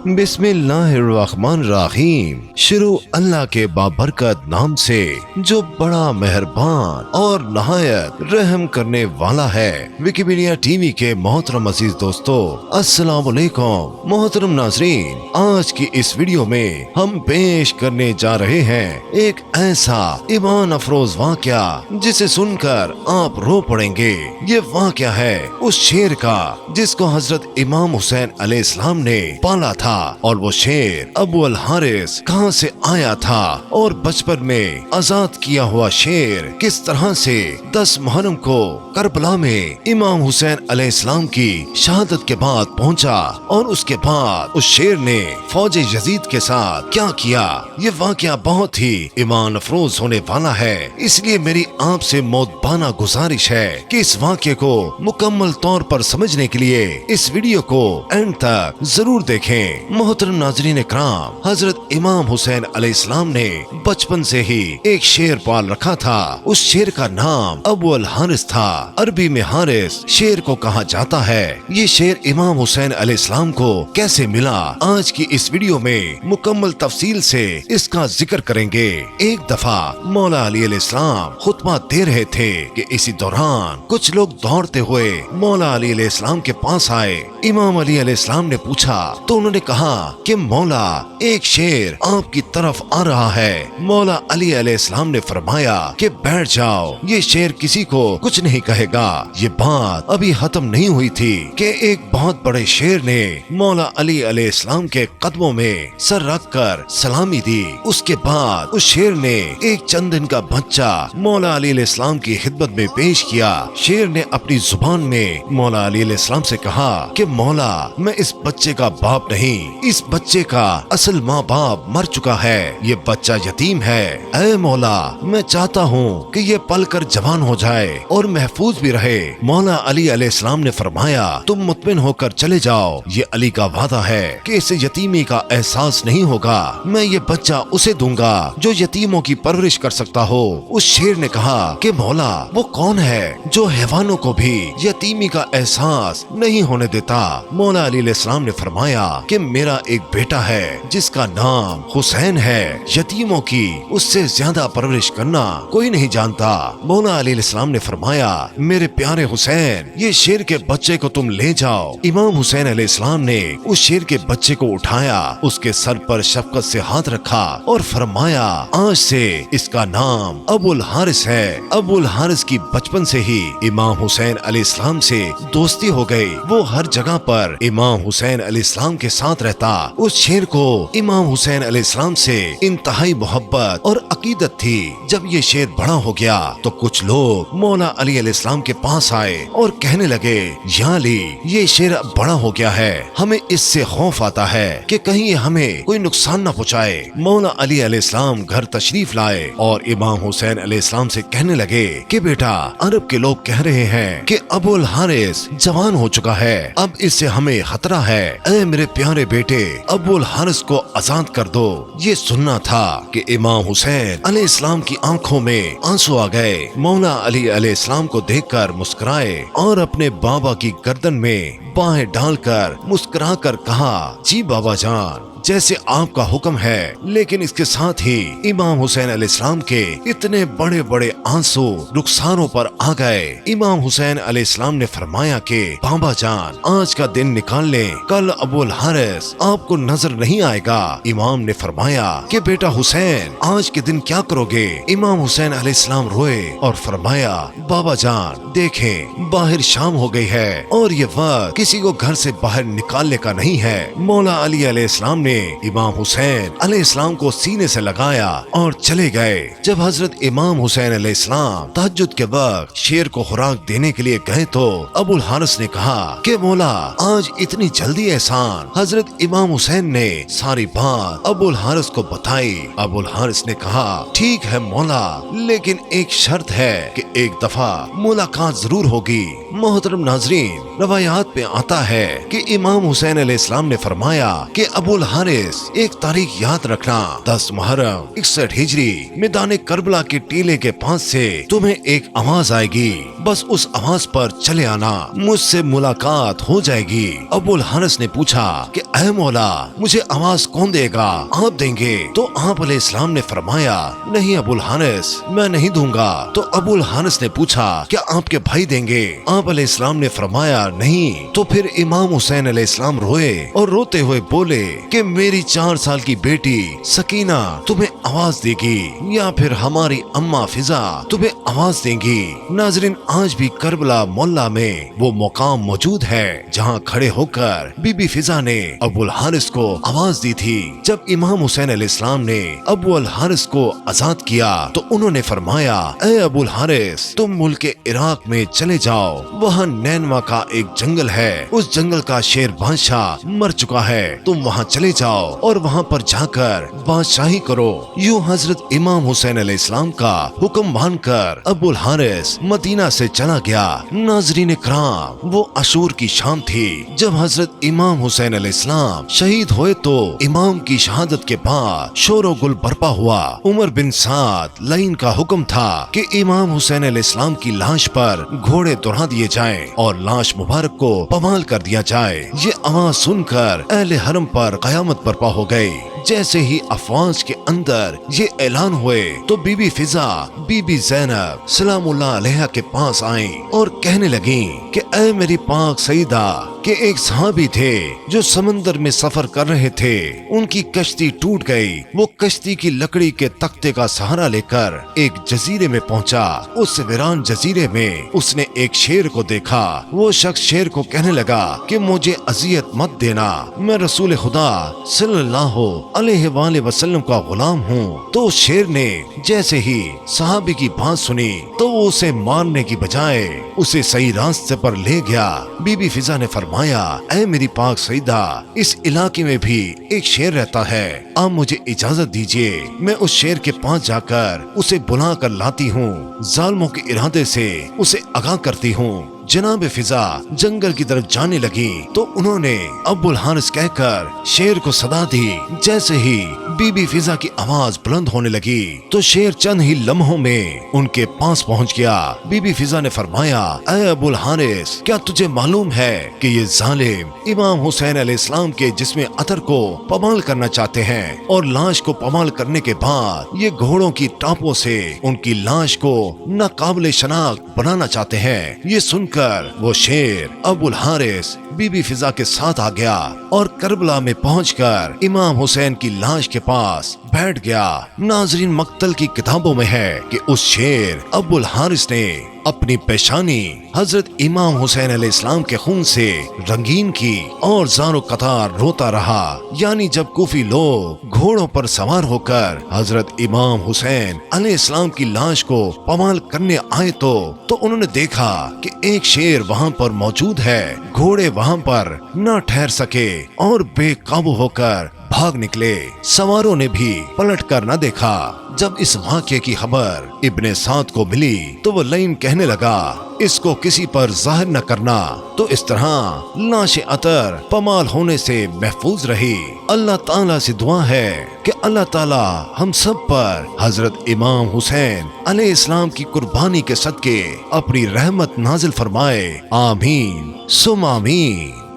बिस्मिल्लाहिर्रहमानिर्रहीम। शुरू अल्लाह के बाबरकत नाम से जो बड़ा मेहरबान और नहायत रहम करने वाला है। विकिपीडिया टीवी के मोहतरम अजीज दोस्तों, अस्सलाम वालेकुम। मोहतरम नाजरीन, आज की इस वीडियो में हम पेश करने जा रहे हैं एक ऐसा ईमान अफरोज वाकया जिसे सुनकर आप रो पड़ेंगे। ये वाकया है उस शेर का जिसको हजरत इमाम हुसैन अलैहिस्सलाम ने पाला था, और वो शेर अबू अल हारिस कहाँ से आया था और बचपन में आजाद किया हुआ शेर किस तरह से 10 मुहर्रम को करबला में इमाम हुसैन अलैहिस्सलाम की शहादत के बाद पहुंचा, और उसके बाद उस शेर ने फौज यजीद के साथ क्या किया। ये वाकया बहुत ही ईमान अफरोज होने वाला है, इसलिए मेरी आपसे मोहब्बाना गुजारिश है कि इस वाकये को मुकम्मल तौर पर समझने के लिए इस वीडियो को एंड तक जरूर देखें। मोहतरम नाज़रीन इकराम, हजरत इमाम हुसैन अलैहिस्सलाम ने बचपन से ही एक शेर पाल रखा था। उस शेर का नाम अबू अल हारिस था। अरबी में हारिस शेर को कहा जाता है। ये शेर इमाम हुसैन अलैहिस्सलाम को कैसे मिला, आज की इस वीडियो में मुकम्मल तफसील से इसका जिक्र करेंगे। एक दफा मौला अली अलैहिस्सलाम खुतबा दे रहे थे कि इसी दौरान कुछ लोग दौड़ते हुए मौला अली अलैहिस्सलाम के पास आए। इमाम अली अलैहिस्सलाम ने पूछा तो उन्होंने कहा कि मौला, एक शेर आपकी तरफ आ रहा है। मौला अली अलैहिस्सलाम ने फरमाया कि बैठ जाओ, ये शेर किसी को कुछ नहीं कहेगा। ये बात अभी खत्म नहीं हुई थी कि एक बहुत बड़े शेर ने मौला अली अलैहिस्सलाम के कदमों में सर रखकर सलामी दी। उसके बाद उस शेर ने एक चंद दिन का बच्चा मौला अली अलैहिस्सलाम की खिदमत में पेश किया। शेर ने अपनी जुबान में मौला अली अलैहिस्सलाम से कहा कि मौला, मैं इस बच्चे का बाप नहीं, इस बच्चे का असल माँ बाप मर चुका है, ये बच्चा यतीम है। ऐ मौला, मैं चाहता हूँ कि ये पल कर जवान हो जाए और महफूज भी रहे। मौला अली अलैहिस्सलाम ने फरमाया, तुम मुतमिन होकर चले जाओ, ये अली का वादा है कि इसे यतीमी का एहसास नहीं होगा। मैं ये बच्चा उसे दूंगा जो यतीमों की परवरिश कर सकता हो। उस शेर ने कहा कि मौला, वो कौन है जो हैवानों को भी यतीमी का एहसास नहीं होने देता। मौला अली अलैहिस्सलाम ने फरमाया कि मेरा एक बेटा है जिसका नाम हुसैन है, यतीमों की उससे ज्यादा परवरिश करना कोई नहीं जानता। मौला अली अलैहिस्सलाम ने फरमाया, मेरे प्यारे हुसैन, ये शेर के बच्चे को तुम ले जाओ। इमाम हुसैन अलैहिस्सलाम ने उस शेर के बच्चे को उठाया, उसके सर पर शफकत से हाथ रखा और फरमाया, आज से इसका नाम अबुल हारिस है। अबुल हारिस की बचपन से ही इमाम हुसैन अलैहिस्सलाम से दोस्ती हो गई। वो हर जगह पर इमाम हुसैन अलैहिस्सलाम के साथ रहता। उस शेर को इमाम हुसैन अलैहिस्सलाम से इंतहाई मोहब्बत और अकीदत थी। जब ये शेर बड़ा हो गया तो कुछ लोग मौला अली अलैहिस्सलाम के पास आए और कहने लगे, या अली, ये शेर अब बड़ा हो गया है, हमें इससे खौफ आता है कि कहीं ये हमें कोई नुकसान न पहुँचाए। मौला अली अलैहिस्सलाम घर तशरीफ लाए और इमाम हुसैन अलैहिस्सलाम से कहने लगे कि बेटा, अरब के लोग कह रहे हैं कि अबुल हारिस जवान हो चुका है, अब इससे हमें खतरा है। ऐ मेरे प्यारे बेटे, अबुल हारिस को आजाद कर दो। ये सुनना था कि इमाम हुसैन अलैहिस्सलाम की आंखों में आंसू आ गए। मौला अली अलैहिस्सलाम को देखकर मुस्कुराए और अपने बाबा की गर्दन में बाहें डालकर मुस्कुराकर कहा, जी बाबा जान, जैसे आपका हुक्म है। लेकिन इसके साथ ही इमाम हुसैन अलैहिस्सलाम के इतने बड़े बड़े आंसू रुखसारों पर आ गए। इमाम हुसैन अलैहिस्सलाम ने फरमाया कि बाबा जान, आज का दिन निकाल लें, कल अबुल हारिस आपको नजर नहीं आएगा। इमाम ने फरमाया कि बेटा हुसैन, आज के दिन क्या करोगे। इमाम हुसैन अलैहिस्सलाम रोए और फरमाया, बाबा जान, देखें, बाहर शाम हो गई है और ये वक्त किसी को घर से बाहर निकालने का नहीं है। मौला अली अलैहिस्सलाम ने इमाम हुसैन अलैहिस्सलाम को सीने से लगाया और चले गए। जब हजरत इमाम हुसैन अलैहिस्सलाम तहज्जुद के वक्त शेर को खुराक देने के लिए गए तो अबुल हारिस ने कहा कि मौला, आज इतनी जल्दी एहसान। हजरत इमाम हुसैन ने सारी बात अबुल हारिस को बताई। अबुल हारिस ने कहा, ठीक है मौला, लेकिन एक शर्त है कि एक दफा मुलाकात जरूर होगी। मोहतरम नाजरीन, रवायात में आता है कि इमाम हुसैन अलैहिस्सलाम ने फरमाया कि अबुल हारिस, एक तारीख याद रखना, 10 मुहर्रम 61 हिजरी मैदान करबला के टीले के पास से तुम्हें एक आवाज आएगी, बस उस आवाज पर चले आना, मुझसे मुलाकात हो जाएगी। अबुल हारिस ने पूछा कि ऐ मौला, मुझे आवाज कौन देगा, आप देंगे? तो आप अलैहिस्सलाम ने फरमाया, नहीं अबुल हारिस, मैं नहीं दूंगा। तो अबुल हारिस ने पूछा, क्या आपके भाई देंगे? आप अलैहिस्सलाम ने फरमाया, नहीं। तो फिर इमाम हुसैन अलैहिस्सलाम रोए और रोते हुए बोले कि मेरी 4 साल की बेटी सकीना तुम्हें आवाज देगी, या फिर हमारी अम्मा फिजा तुम्हें आवाज देंगी। नाजरीन, आज भी करबला मोहल्ला में वो मुकाम मौजूद है जहाँ खड़े होकर बीबी फिजा ने अबुल हारिस को आवाज दी थी। जब इमाम हुसैन अलैहिस्सलाम ने अबुल हारिस को आजाद किया तो उन्होंने फरमाया, ऐ अबुल हारिस, तुम मुल्क इराक में चले जाओ, वहाँ नैनवा का एक जंगल है, उस जंगल का शेर बादशाह मर चुका है, तुम वहाँ चले जाओ और वहाँ पर जाकर बादशाही करो। यूं हजरत इमाम हुसैन अलैहिस्सलाम का हुक्म मानकर अबुल हारिस मदीना से चला गया। नाजरीन इकराम, वो अशूर की शाम थी जब हजरत इमाम हुसैन अलैहिस्सलाम शहीद हुए। तो इमाम की शहादत के बाद शोरो गुल बरपा हुआ। उमर बिन साद लाइन का हुक्म था कि इमाम हुसैन अलैहिस्सलाम की लाश पर घोड़े दौड़ा दिए जाएं और लाश मुबारक को पमाल कर दिया जाए। ये आवाज सुनकर अहले हरम पर कयामत बरपा हो गई। जैसे ही अफवाज के अंदर ये ऐलान हुए तो बीबी फिजा, बीबी जैनब सलामुल्लाह अलैहा के पास आईं और कहने लगी कि ऐ मेरी पाक सईदा, कि एक सहाबी थे जो समंदर में सफर कर रहे थे, उनकी कश्ती टूट गई। वो कश्ती की लकड़ी के तख्ते का सहारा लेकर एक जजीरे में पहुंचा। उस वीरान जजीरे में उसने एक शेर को देखा। वो शख्स शेर को कहने लगा कि मुझे अजियत मत देना, मैं रसूल खुदा सल्लल्लाहु अलैहि वसल्लम का गुलाम हूँ। तो शेर ने जैसे ही सहाबी की बात सुनी तो वो उसे मारने की बजाय उसे सही रास्ते पर ले गया। बीबी फिजा ने फरमाया, ऐ मेरी पाक सईदा, इस इलाके में भी एक शेर रहता है, आप मुझे इजाजत दीजिए, मैं उस शेर के पास जाकर उसे बुला कर लाती हूँ, जालिमों के इरादे से उसे आगाह करती हूँ। जनाब फिजा जंगल की तरफ जाने लगी तो उन्होंने अबुल हारिस कहकर शेर को सदा दी। जैसे ही बीबी फिजा की आवाज बुलंद होने लगी तो शेर चंद ही लम्हों में उनके पास पहुंच गया। बीबी फिजा ने फरमाया, ऐ अबुल हारिस, क्या तुझे मालूम है कि ये जालिम इमाम हुसैन अलैहिस्सलाम के जिस्म अतर को पमाल करना चाहते हैं और लाश को पमाल करने के बाद ये घोड़ों की टापों से उनकी लाश को नाकाबिले शनाख्त बनाना चाहते हैं। ये सुनकर वो शेर अबुल हारिस बीबी फिजा के साथ आ गया और करबला में पहुंचकर इमाम हुसैन की लाश के पास बैठ गया। नाजरीन, मक्तल की किताबों में है कि उस शेर अबुल हारिस ने अपनी पेशानी हजरत इमाम हुसैन अलैहिस्सलाम के खून से रंगीन की और ज़ारो कतार रोता रहा। यानी जब कूफी लोग घोड़ों पर सवार होकर हजरत इमाम हुसैन अलैहिस्सलाम की लाश को पमाल करने आए तो उन्होंने देखा कि एक शेर वहाँ पर मौजूद है। घोड़े वहाँ पर न ठहर सके और बेकाबू होकर भाग निकले। सवारों ने भी पलट कर न देखा। जब इस वाक़े की खबर इब्ने साद को मिली तो वो लाइन कहने लगा, इसको किसी पर जाहिर न करना। तो इस तरह लाश अतर पमाल होने से महफूज रही। अल्लाह ताला से दुआ है कि अल्लाह ताला हम सब पर हजरत इमाम हुसैन अलैहिस्सलाम की कुर्बानी के सदके अपनी रहमत नाजिल फरमाए। आमीन सुम आमीन।